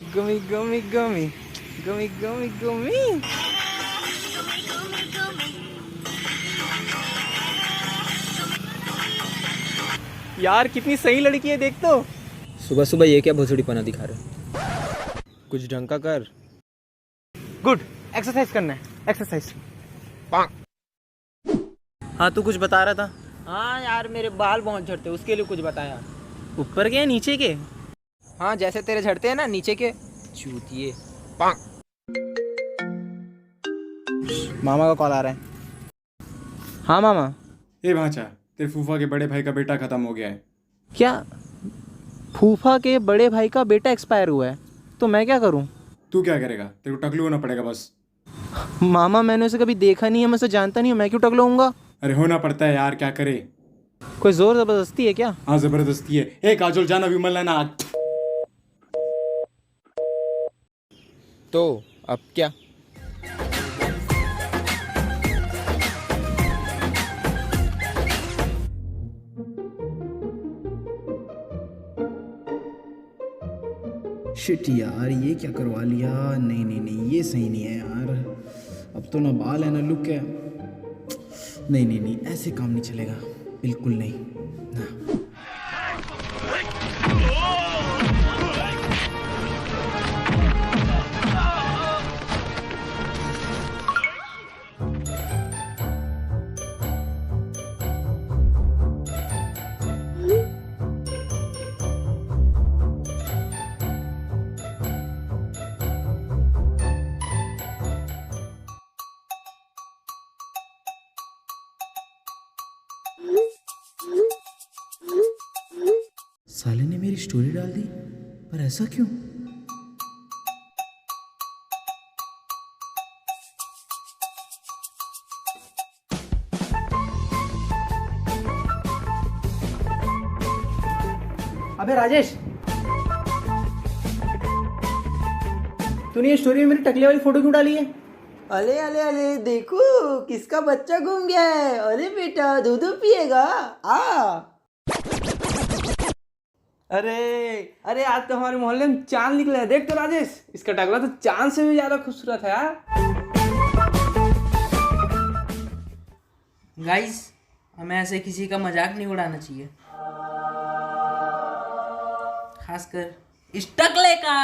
Gummy, gummy, gummy, gummy, gummy, gummy. यार कितनी सही लड़की है, देख तो। सुबह सुबह ये क्या भोसड़ी पना दिखा रहे? कुछ ढंग का कर। गुड, एक्सरसाइज करना है, एक्सरसाइज। हाँ तू कुछ बता रहा था। हाँ यार, मेरे बाल बहुत झड़ते, उसके लिए कुछ बताया। ऊपर के या नीचे के? हाँ, जैसे तेरे झड़ते हैं ना नीचे के। चूतिए। मामा का कॉल आ रहा है। हाँ मामा। ए भांचा, तेरे फूफा के बड़े भाई का बेटा खत्म हो गया है। क्या? फूफा के बड़े भाई का बेटा एक्सपायर हुआ है, तो मैं क्या करूं? तू क्या करेगा? तेरे को टकलू होना पड़ेगा बस। मामा मैंने उसे कभी देखा नहीं है, मैं उसे जानता नहीं हूँ, मैं क्यों टकला होऊंगा? अरे होना पड़ता है यार, क्या करे। कोई जोर जबरदस्ती है क्या? हाँ जबरदस्ती है। ए काजोल जाना विमल लाना। तो अब क्या? शिट यार, ये क्या करवा लिया। नहीं नहीं नहीं, ये सही नहीं है यार। अब तो ना बाल है ना लुक है। नहीं नहीं नहीं, ऐसे काम नहीं चलेगा, बिल्कुल नहीं ना। साले ने मेरी स्टोरी डाल दी, पर ऐसा क्यों? अबे राजेश, तूने ये स्टोरी में मेरी टकले वाली फोटो क्यों डाली है? अरे अरे अरे देखो किसका बच्चा घूम गया है। अरे बेटा दूध पिएगा? आ अरे अरे, आज तो हमारे मोहल्ले में चांद निकला है, देख तो राजेश, इसका टकला तो चांद से भी ज्यादा खूबसूरत है यार। गाइस, हमें ऐसे किसी का मजाक नहीं उड़ाना चाहिए, खासकर इस टकले का।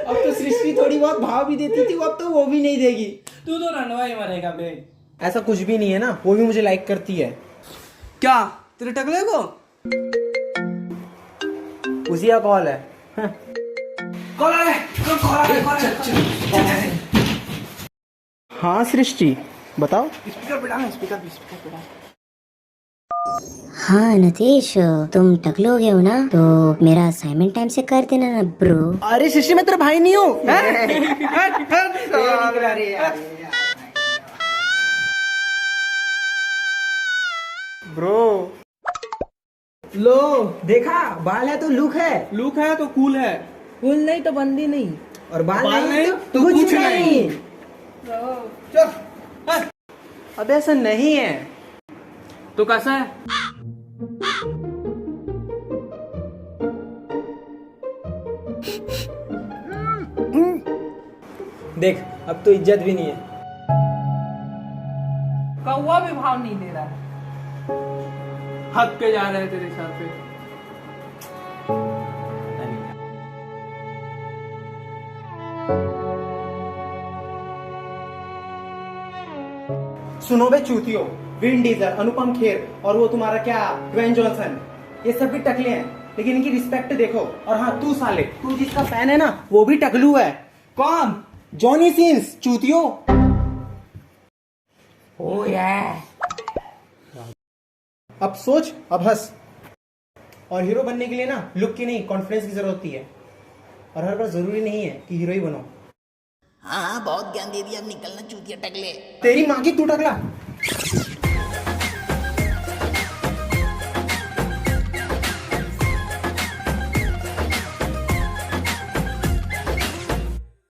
अब तो सृष्टि थोड़ी बहुत भाव भी देती थी, अब तो वो भी नहीं देगी। तू तो रंडवा ही मरेगा बे। ऐसा कुछ भी नहीं है ना, वो भी मुझे लाइक करती है। क्या तेरे टकले को? उसी का कॉल है। कौन है? हाँ सृष्टि बताओ। स्पीकर पे डाल, स्पीकर पे डाल। हाँ नतीश, तुम टकलोगे हो ना, तो मेरा असाइनमेंट टाइम से कर देना ना ब्रो। अरे सृष्टि, मैं तेरा भाई नहीं हूँ। ब्रो लो देखा, बाल है तो लुक है, लुक है तो कूल है, कूल नहीं तो बंदी नहीं, और बाल नहीं नहीं तो कुछ नहीं। अब ऐसा नहीं है तो कैसा है? देख, अब तो इज्जत भी नहीं है। कौवा भी भाव नहीं दे रहा है। हक के जा रहे हैं तेरे साथ पे। सुनो बे चूतियो, विन डीजल, अनुपम खेर और वो तुम्हारा क्या ड्वेन जॉनसन, ये सब भी टकले हैं, लेकिन इनकी रिस्पेक्ट देखो। और हाँ तू साले, तू जिसका फैन है ना, वो भी टकलू है। कौन? Johnny scenes, चूतियो। ओ यार, अब सोच, अब हंस। और हीरो बनने के लिए ना लुक की नहीं, कॉन्फिडेंस की जरूरत होती है। और हर बार जरूरी नहीं है कि हीरो ही बनो। हाँ बहुत ज्ञान दे दिया, अब निकलना चूतिया टकले। तेरी माँ की तू टकला।